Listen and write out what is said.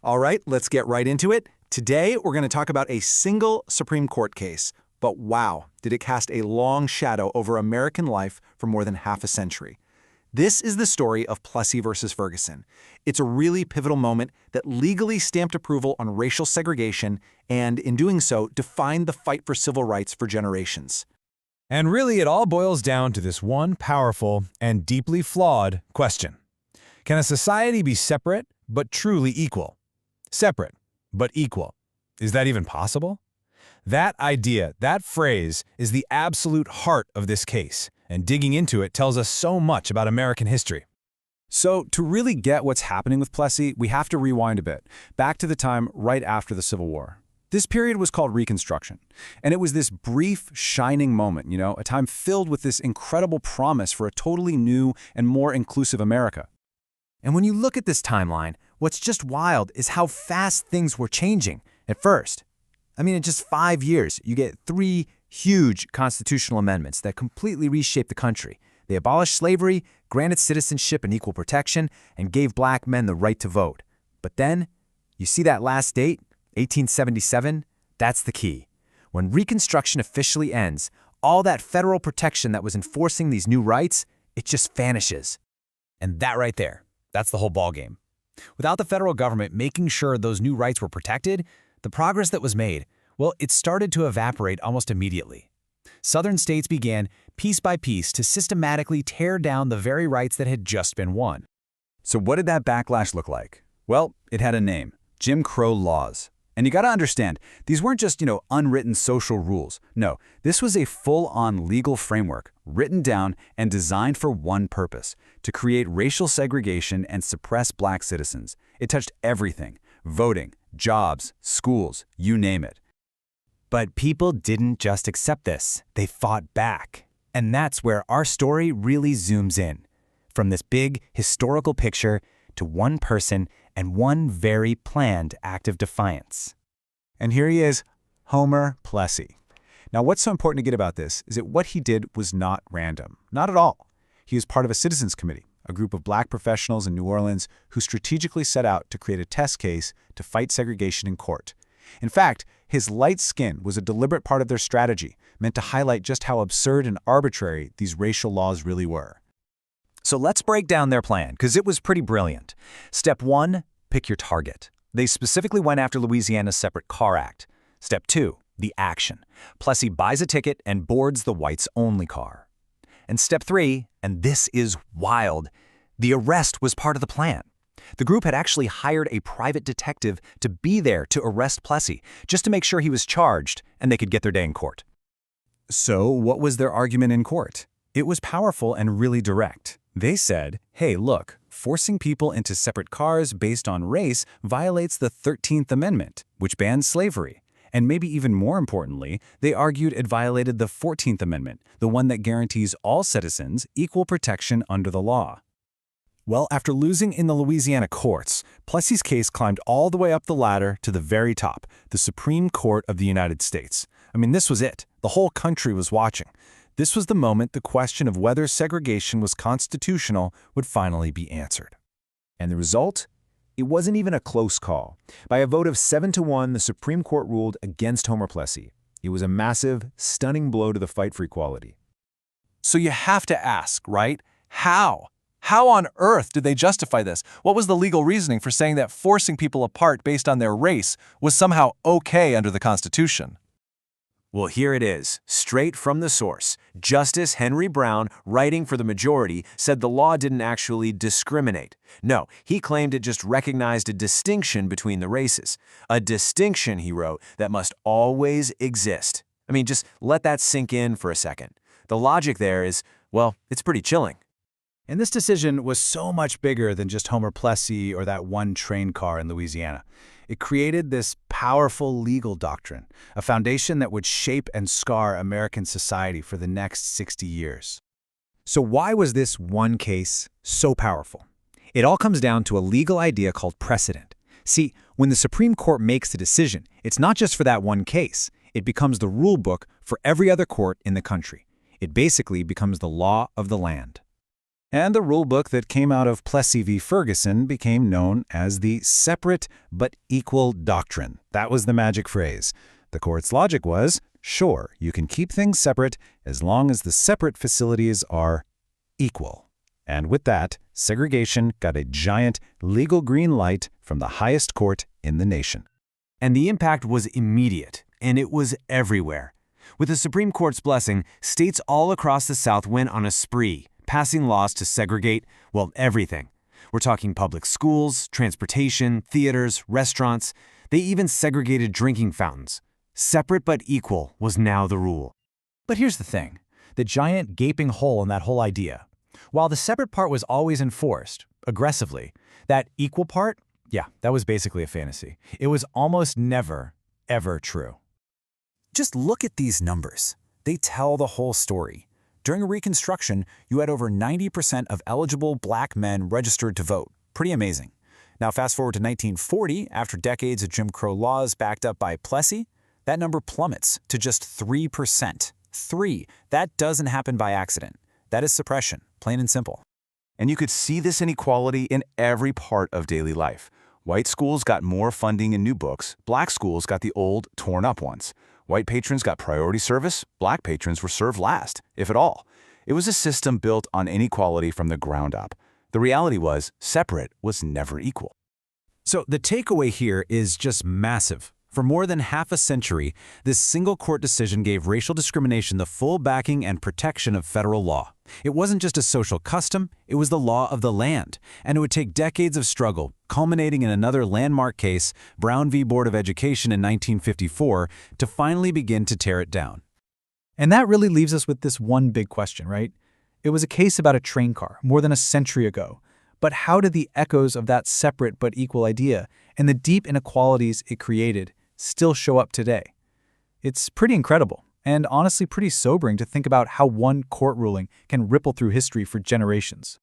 All right, let's get right into it. Today, we're going to talk about a single Supreme Court case. But wow, did it cast a long shadow over American life for more than half a century. This is the story of Plessy versus Ferguson. It's a really pivotal moment that legally stamped approval on racial segregation and, in doing so, defined the fight for civil rights for generations. And really, it all boils down to this one powerful and deeply flawed question. Can a society be separate but truly equal? Separate but equal. Is that even possible? That idea, that phrase, is the absolute heart of this case, and digging into it tells us so much about American history. So, to really get what's happening with Plessy, we have to rewind a bit, back to the time right after the Civil War. This period was called Reconstruction, and it was this brief, shining moment, a time filled with this incredible promise for a totally new and more inclusive America. And when you look at this timeline, what's just wild is how fast things were changing at first. In just 5 years, you get 3 huge constitutional amendments that completely reshaped the country. They abolished slavery, granted citizenship and equal protection, and gave black men the right to vote. But then, you see that last date, 1877? That's the key. When Reconstruction officially ends, all that federal protection that was enforcing these new rights, it just vanishes. And that right there, that's the whole ballgame. Without the federal government making sure those new rights were protected, the progress that was made, well, it started to evaporate almost immediately. Southern states began, piece by piece, to systematically tear down the very rights that had just been won. So what did that backlash look like? Well, it had a name: Jim Crow laws. And you gotta understand, these weren't just, unwritten social rules. No, this was a full-on legal framework, written down and designed for one purpose: to create racial segregation and suppress black citizens. It touched everything: voting, jobs, schools, you name it. But people didn't just accept this, they fought back. And that's where our story really zooms in. From this big, historical picture to one person and one very planned act of defiance. And here he is, Homer Plessy. Now, what's so important to get about this is that what he did was not random. Not at all. He was part of a citizens committee, a group of black professionals in New Orleans who strategically set out to create a test case to fight segregation in court. In fact, his light skin was a deliberate part of their strategy, meant to highlight just how absurd and arbitrary these racial laws really were. So let's break down their plan, because it was pretty brilliant. Step 1, pick your target. They specifically went after Louisiana's Separate Car Act. Step 2, the action. Plessy buys a ticket and boards the whites-only car. And step 3, and this is wild, the arrest was part of the plan. The group had actually hired a private detective to be there to arrest Plessy, just to make sure he was charged and they could get their day in court. So what was their argument in court? It was powerful and really direct. They said, hey, look, forcing people into separate cars based on race violates the 13th Amendment, which bans slavery. And maybe even more importantly, they argued it violated the 14th Amendment, the one that guarantees all citizens equal protection under the law. Well, after losing in the Louisiana courts, Plessy's case climbed all the way up the ladder to the very top, the Supreme Court of the United States. This was it. The whole country was watching. This was the moment the question of whether segregation was constitutional would finally be answered. And the result? It wasn't even a close call. By a vote of 7-1, the Supreme Court ruled against Homer Plessy. It was a massive, stunning blow to the fight for equality. So you have to ask, right? How? How on earth did they justify this? What was the legal reasoning for saying that forcing people apart based on their race was somehow okay under the Constitution? Well, here it is, straight from the source. Justice Henry Brown, writing for the majority, said the law didn't actually discriminate. No, he claimed it just recognized a distinction between the races. A distinction, he wrote, that must always exist. Just let that sink in for a second. The logic there is, well, it's pretty chilling. And this decision was so much bigger than just Homer Plessy or that one train car in Louisiana. It created this powerful legal doctrine, a foundation that would shape and scar American society for the next 60 years. So why was this one case so powerful? It all comes down to a legal idea called precedent. See, when the Supreme Court makes a decision, it's not just for that one case. It becomes the rule book for every other court in the country. It basically becomes the law of the land. And the rulebook that came out of Plessy v. Ferguson became known as the separate but equal doctrine. That was the magic phrase. The court's logic was, sure, you can keep things separate as long as the separate facilities are equal. And with that, segregation got a giant legal green light from the highest court in the nation. And the impact was immediate, and it was everywhere. With the Supreme Court's blessing, states all across the South went on a spree, passing laws to segregate, well, everything. We're talking public schools, transportation, theaters, restaurants. They even segregated drinking fountains. Separate but equal was now the rule. But here's the thing, the giant gaping hole in that whole idea. While the separate part was always enforced, aggressively, that equal part, yeah, that was basically a fantasy. It was almost never, ever true. Just look at these numbers. They tell the whole story. During Reconstruction, you had over 90% of eligible black men registered to vote. Pretty amazing. Now fast forward to 1940, after decades of Jim Crow laws backed up by Plessy, that number plummets to just 3%. 3. That doesn't happen by accident. That is suppression, plain and simple. And you could see this inequality in every part of daily life. White schools got more funding and new books. Black schools got the old, torn-up ones. White patrons got priority service. Black patrons were served last, if at all. It was a system built on inequality from the ground up. The reality was, separate was never equal. So the takeaway here is just massive. For more than half a century, this single court decision gave racial discrimination the full backing and protection of federal law. It wasn't just a social custom, it was the law of the land. And it would take decades of struggle, culminating in another landmark case, Brown v. Board of Education in 1954, to finally begin to tear it down. And that really leaves us with this one big question, right? It was a case about a train car more than a century ago. But how did the echoes of that separate but equal idea and the deep inequalities it created still show up today? It's pretty incredible and honestly pretty sobering to think about how one court ruling can ripple through history for generations.